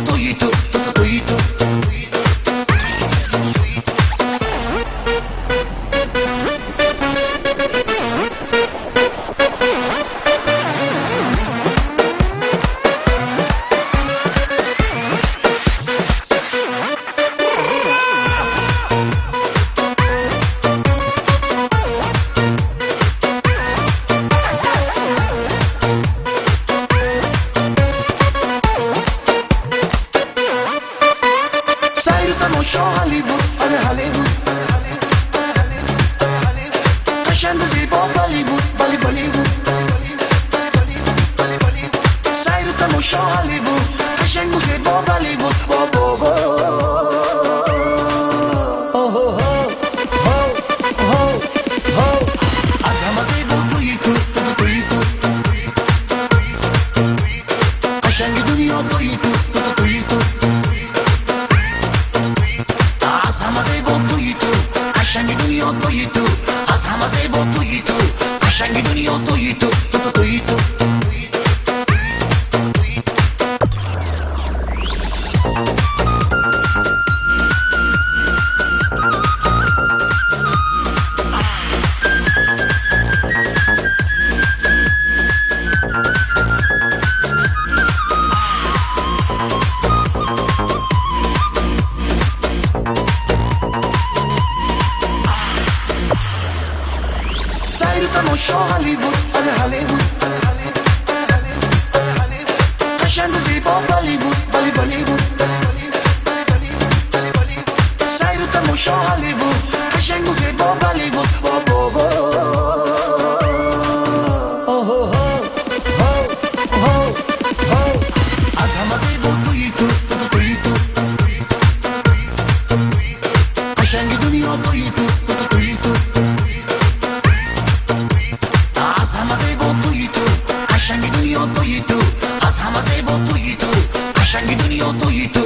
توی تو توی تو تماشا هالیوود هالیوود قشنگ و زیبا بالیوود بالیوود سیر و تماشا هالیوود قشنگ و زیبا بالیوود از همه زیبا توی تو توی تو قشنگ دنیا توی تو توی تو قشنگ دنیا توی تو از همه زیبا توی تو قشنگ دنیا توی تو توی تو تماشا هالیوود هالیوود قشنگ و زیبا بالیوود بالیوود سیر و تماشا هالیوود قشنگ و زیبا بالیوود از همه زیبا توی تو توی تو قشنگ دنیا توی تو توی تو قشنگ دنیا توی تو از همه زیبا توی تو قشنگ دنیا توی تو